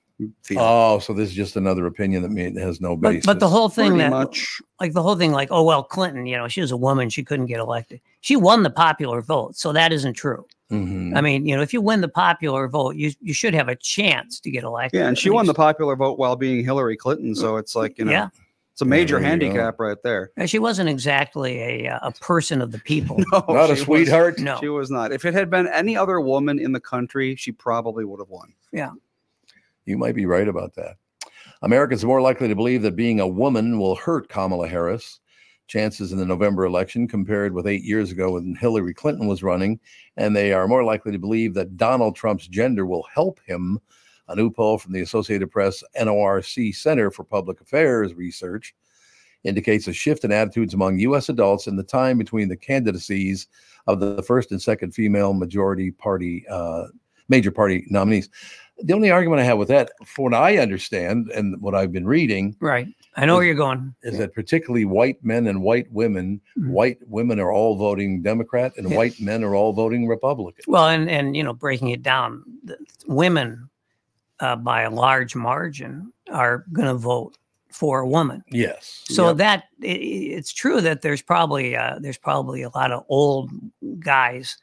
feel. Oh, so this is just another opinion that has no basis. But the whole thing Pretty oh, well, Clinton, you know, she was a woman. She couldn't get elected. She won the popular vote. So that isn't true. I mean, you know, if you win the popular vote, you should have a chance to get elected. Yeah, and she won the popular vote while being Hillary Clinton. So it's like, you know, it's a major handicap right there. And she wasn't exactly a person of the people. No, not a sweetheart. No, she was not. If it had been any other woman in the country, she probably would have won. Yeah. You might be right about that. Americans are more likely to believe that being a woman will hurt Kamala Harris. Chances in the November election compared with 8 years ago when Hillary Clinton was running, and they are more likely to believe that Donald Trump's gender will help him. A new poll from the Associated Press NORC Center for Public Affairs Research indicates a shift in attitudes among U.S. adults in the time between the candidacies of the first and second female major party nominees. The only argument I have with that, from what I understand and what I've been reading, right, I know where you're going, is that particularly white men and white women, white women are all voting Democrat and white men are all voting Republican. Well, and you know, breaking it down, women by a large margin are going to vote for a woman. Yes. So that it's true that there's probably a lot of old guys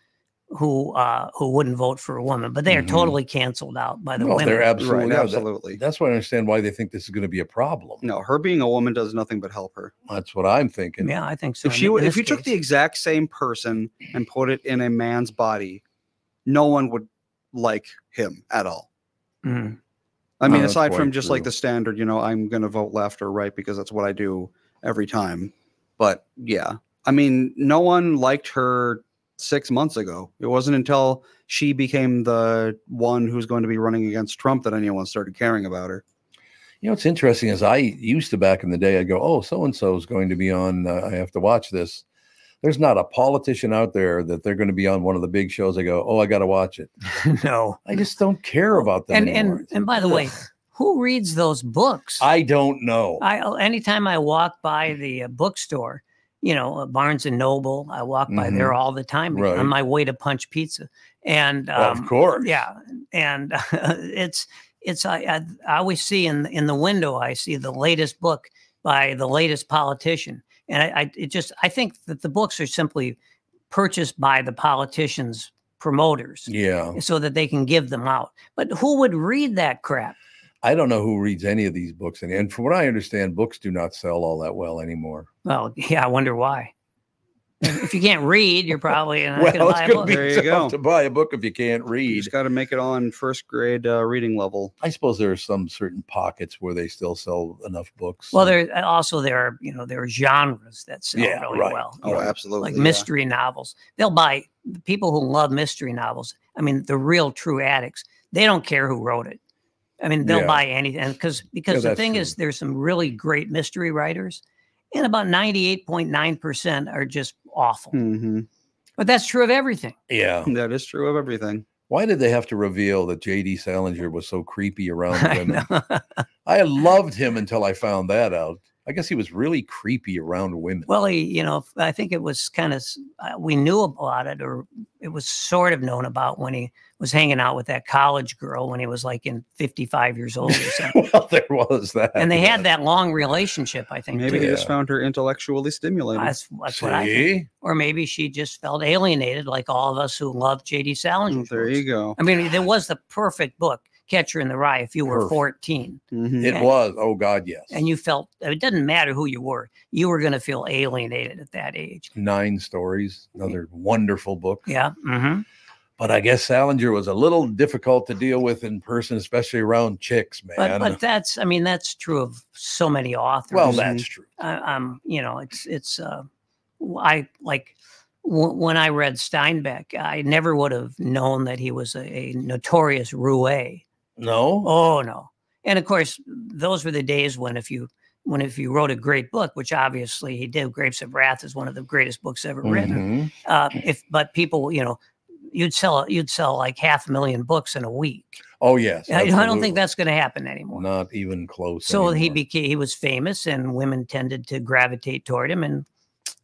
who wouldn't vote for a woman, but they are totally canceled out by the women. They're absolutely, right, absolutely. That's why I understand why they think this is going to be a problem. No, her being a woman does nothing but help her. That's what I'm thinking. Yeah, I think so. If you took the exact same person and put it in a man's body, no one would like him at all. I mean, aside from just like the standard, you know, I'm going to vote left or right because that's what I do every time. But yeah, I mean, no one liked her 6 months ago. It wasn't until she became the one who's going to be running against Trump that anyone started caring about her. You know, what's interesting is I used to back in the day, I'd go, oh, so-and-so is going to be on, I have to watch this. There's not a politician out there that they're going to be on one of the big shows. I go, oh, I got to watch it. No, I just don't care about them anymore. And by the way, who reads those books? I don't know. Anytime I walk by the bookstore, you know, Barnes and Noble, I walk by there all the time on my way to Punch Pizza. And of course, yeah, and I always see in the window, I see the latest book by the latest politician, and I think that the books are simply purchased by the politicians' promoters, so that they can give them out. But who would read that crap? I don't know who reads any of these books, and from what I understand, books do not sell all that well anymore. Well, yeah, I wonder why. If you can't read, you're probably not going to buy a book. There you go. To buy a book if you can't read, you just got to make it on first grade reading level. I suppose there are some certain pockets where they still sell enough books. Well, there are genres that sell really well. Oh, absolutely. Like mystery novels. They'll buy the people who love mystery novels. I mean, the real true addicts. They don't care who wrote it. I mean, they'll buy anything because the thing is, there's some really great mystery writers, and about 98.9% are just awful. But that's true of everything. Yeah, that is true of everything. Why did they have to reveal that J.D. Salinger was so creepy around women? I loved him until I found that out. I guess he was really creepy around women. Well, I think it was kind of, we knew about it, or it was sort of known about when he was hanging out with that college girl when he was like 55 years old or something. Well, there was that. And they had that long relationship, I think. Maybe he just found her intellectually stimulating. That's what I think. Or maybe she just felt alienated like all of us who love J.D. Salinger. There you go. I mean, there was the perfect book, Catcher in the Rye, if you were 14. It was. Oh, God, yes. And you felt, it doesn't matter who you were going to feel alienated at that age. 9 Stories, another wonderful book. Yeah. But I guess Salinger was a little difficult to deal with in person, especially around chicks, man. But that's true of so many authors. Well, that's true. When I read Steinbeck, I never would have known that he was a notorious roue. No? Oh, no. And of course, those were the days when if you wrote a great book, which obviously he did, Grapes of Wrath is one of the greatest books ever written. But people, you'd sell like 500,000 books in a week. Oh, yes. I don't think that's going to happen anymore. Not even close. So anymore. he was famous, and women tended to gravitate toward him, and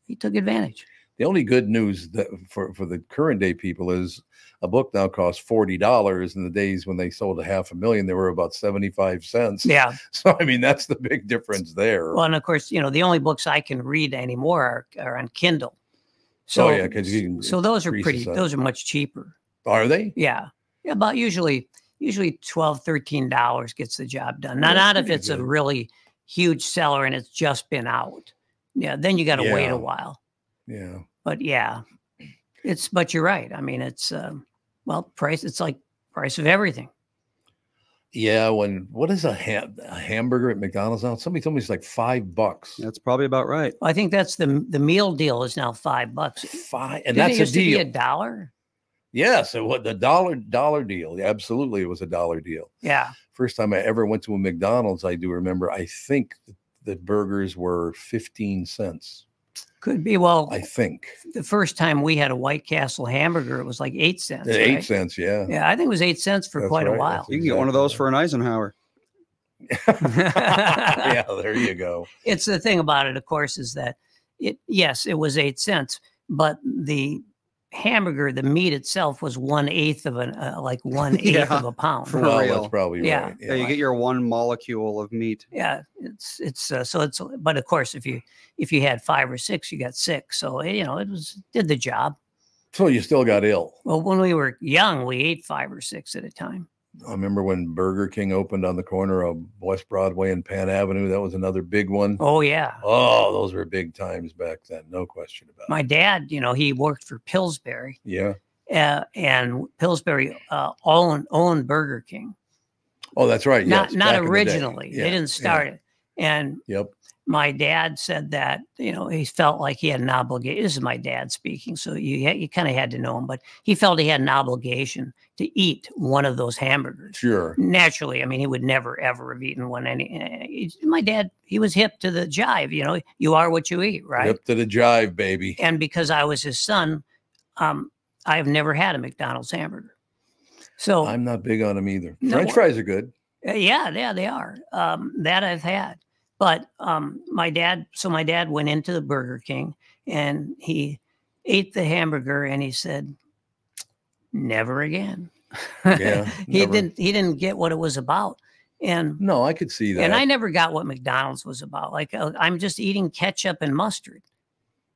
he took advantage. The only good news that for the current day people is a book now costs $40. In the days when they sold 500,000, they were about 75 cents. Yeah. So, I mean, that's the big difference there. Well, and of course, the only books I can read anymore are on Kindle. So, those are much cheaper. Are they? Yeah. Yeah. About usually $12, $13 gets the job done. Not if it's a really huge seller and it's just been out. Yeah. Then you got to wait a while. Yeah. But yeah, but you're right. I mean, it's, price, it's like price of everything. Yeah. What is a hamburger at McDonald's now? Somebody told me it's like $5. That's probably about right. I think that's the meal deal is now $5. And that's a deal. To be $1? Yes. It was the dollar deal. Yeah, absolutely. It was a $1 deal. Yeah. First time I ever went to a McDonald's, I do remember, I think the burgers were 15 cents. Could be. Well, I think the first time we had a White Castle hamburger, it was like 8 cents. 8 cents, yeah. Yeah, I think it was 8 cents for quite a while. You can get one of those for an Eisenhower. Yeah, there you go. It's the thing about it, of course, is that it was 8 cents, but the hamburger, the meat itself was 1/8 of of a pound. For real. That's probably right. Yeah, you get your one molecule of meat. Yeah, but of course, if you had 5 or 6, you got 6. So did the job. So you still got ill. Well, when we were young, we ate 5 or 6 at a time. I remember when Burger King opened on the corner of West Broadway and Penn Avenue. That was another big one. Oh, yeah. Oh, those were big times back then. No question about it. My dad, he worked for Pillsbury. Yeah. And Pillsbury owned Burger King. Oh, that's right. Not originally. They didn't start it. And my dad said that, he felt like he had an obligation. This is my dad speaking, so you kind of had to know him, but he felt he had an obligation to eat one of those hamburgers. Sure. Naturally, I mean, he would never, ever have eaten one. My dad, he was hip to the jive, you are what you eat, right? Hip to the jive, baby. And because I was his son, I have never had a McDonald's hamburger. So I'm not big on them either. French fries are good. Yeah, they are. That I've had. But my dad went into the Burger King and he ate the hamburger and he said, never again. Yeah, he didn't get what it was about. And no, I could see that. And I never got what McDonald's was about. Like I'm just eating ketchup and mustard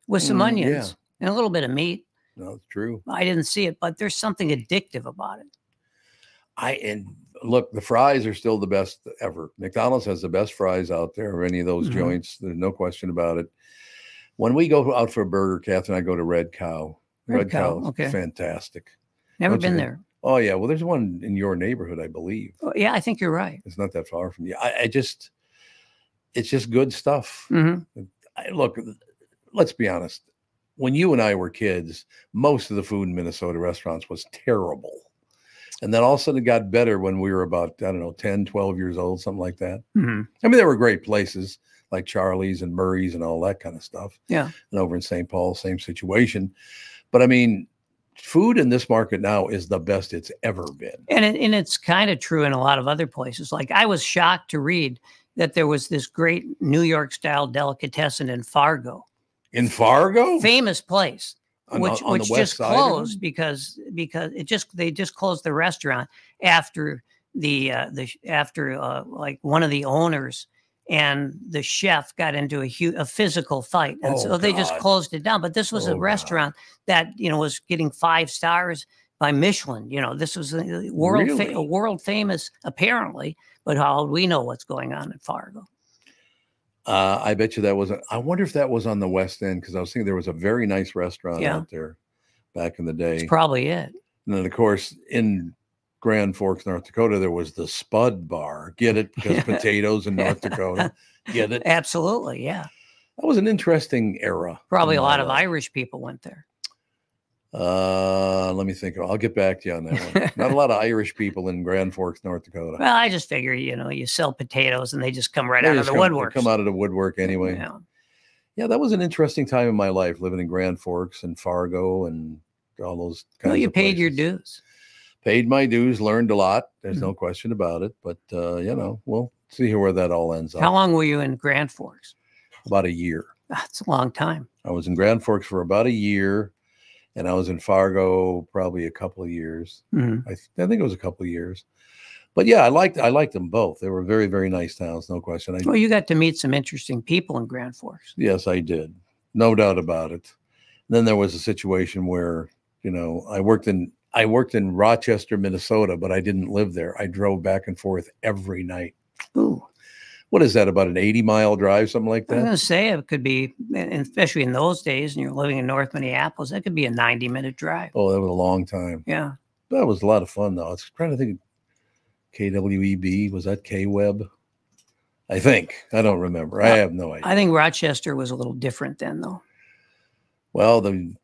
with some onions and a little bit of meat. No, it's true. I didn't see it, but there's something addictive about it. And look, the fries are still the best ever. McDonald's has the best fries out there of any of those joints. There's no question about it. When we go out for a burger, Catherine and I go to Red Cow. Red Cow, okay. Fantastic. Never been there. Oh yeah, well, there's one in your neighborhood, I believe. Oh, yeah, I think you're right. It's not that far from you. It's just good stuff. Look, let's be honest. When you and I were kids, most of the food in Minnesota restaurants was terrible. And then all of a sudden it got better when we were about, I don't know, 10, 12 years old, something like that. I mean, there were great places like Charlie's and Murray's and all that kind of stuff. Yeah. And over in St. Paul, same situation. But I mean, food in this market now is the best it's ever been. And it's kind of true in a lot of other places. Like I was shocked to read that there was this great New York style delicatessen in Fargo. In Fargo? Famous place. Which just closed because they just closed the restaurant after like one of the owners and the chef got into a physical fight, and so they just closed it down. But this was a restaurant that was getting 5 stars by Michelin. This was a world famous apparently. But how would we know what's going on in Fargo? I bet you that wasn't. I wonder if that was on the West End, because I was thinking there was a very nice restaurant out there back in the day. That's probably it. And then, of course, in Grand Forks, North Dakota, there was the Spud Bar. Get it? Because potatoes in North Dakota. Get it? Absolutely, yeah. That was an interesting era. Probably a lot of Irish people went there. Let me think. I'll get back to you on that one. Not a lot of Irish people in Grand Forks, North Dakota. Well, I just figure, you sell potatoes and they just come right out of the woodwork. Come out of the woodwork anyway. Yeah, that was an interesting time in my life, living in Grand Forks and Fargo and all those kinds of you paid places. your dues. Paid my dues, learned a lot. There's no question about it. But, we'll see where that all ends up. How long were you in Grand Forks? About a year. That's a long time. I was in Grand Forks for about a year. And I was in Fargo probably a couple of years. I think it was a couple of years. But yeah, I liked them both. They were very, very nice towns, no question. Well, you got to meet some interesting people in Grand Forks. Yes, I did. No doubt about it. And then there was a situation where, I worked in Rochester, Minnesota, but I didn't live there. I drove back and forth every night. Ooh. What is that, about an 80-mile drive, something like that? I was going to say it could be, especially in those days, and you're living in North Minneapolis, that could be a 90-minute drive. Oh, that was a long time. Yeah. That was a lot of fun, though. I was trying to think. KWEB, was that K-Web? I think. I don't remember. I have no idea. I think Rochester was a little different then, though. Well, the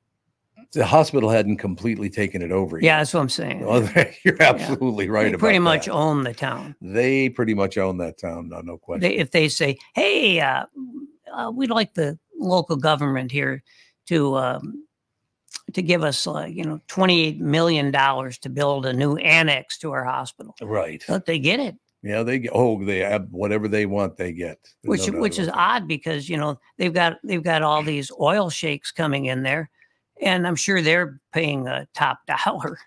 hospital hadn't completely taken it over yet. Yeah, that's what I'm saying. Well, you're absolutely right about that. They pretty much own the town. They pretty much own that town, no question. If they say, hey, we'd like the local government here to give us, $28 million to build a new annex to our hospital. Right. But they get it. Yeah, they have whatever they want, they get. Which is odd because, they've got all these oil sheiks coming in there. And I'm sure they're paying a top dollar.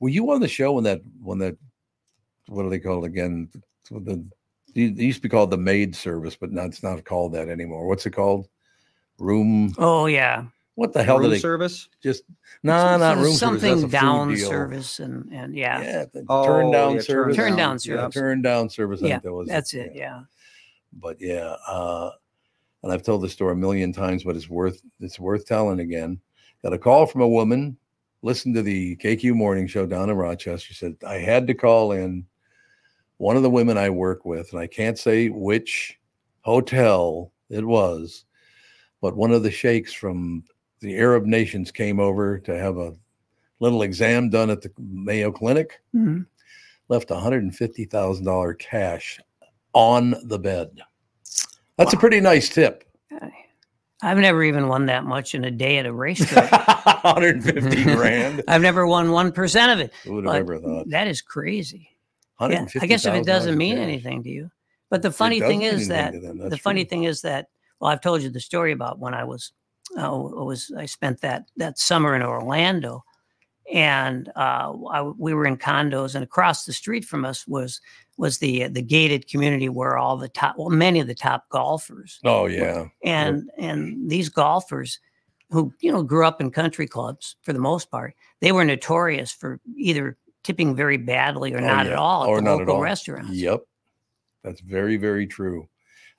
Were you on the show when that what do they call it again? It used to be called the maid service, but it's not called that anymore. What's it called? Room. Oh yeah. What the hell room did they service? Just not room something service. Down service and yeah. Yeah, turn down service. Turn down service. Yeah, turn down service. Yeah, that's it. Yeah. But yeah, and I've told the story a million times, but it's worth telling again. Got a call from a woman, listened to the KQ morning show down in Rochester. She said, I had to call in one of the women I work with, and I can't say which hotel it was, but one of the sheikhs from the Arab nations came over to have a little exam done at the Mayo Clinic, left $150,000 cash on the bed. That's a pretty nice tip. I've never even won that much in a day at a racetrack. 150 grand. I've never won 1% of it. Who would have ever thought? That is crazy. Yeah, I guess if it doesn't mean anything to you. But the funny thing is that well, I've told you the story about when I spent that summer in Orlando, and we were in condos, and across the street from us was the gated community where many of the top golfers. Oh yeah. And these golfers who, grew up in country clubs for the most part, they were notorious for either tipping very badly or not at all at the local restaurants. Yep. That's very, very true.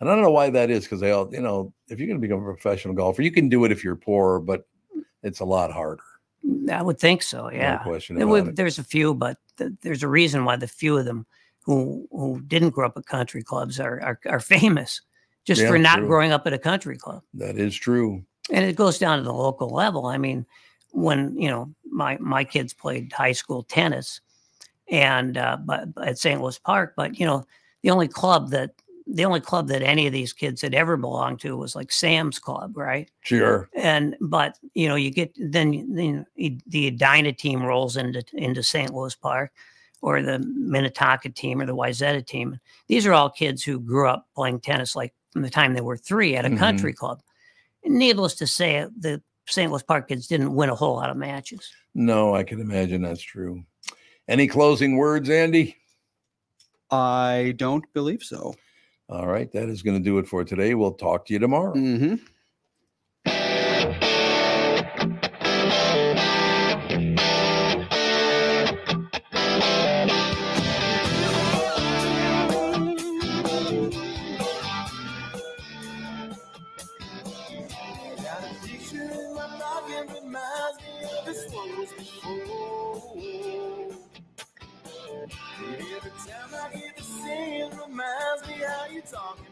And I don't know why that is, because they all, if you're going to become a professional golfer, you can do it if you're poor, but it's a lot harder. I would think so. Yeah. No question about it. There's a few, but there's a reason why the few of them who didn't grow up at country clubs are famous just for not growing up at a country club. That is true. And it goes down to the local level. I mean, when, my kids played high school tennis and but at St. Louis Park, but the only club that any of these kids had ever belonged to was like Sam's Club, right? Sure. But you get then the Edina team rolls into St. Louis Park, or the Minnetonka team, or the Wayzata team. These are all kids who grew up playing tennis like from the time they were 3 at a country club. And needless to say, the St. Louis Park kids didn't win a whole lot of matches. No, I can imagine that's true. Any closing words, Andy? I don't believe so. All right. That is going to do it for today. We'll talk to you tomorrow. Mm-hmm. Every time I hear the same reminds me how you talking.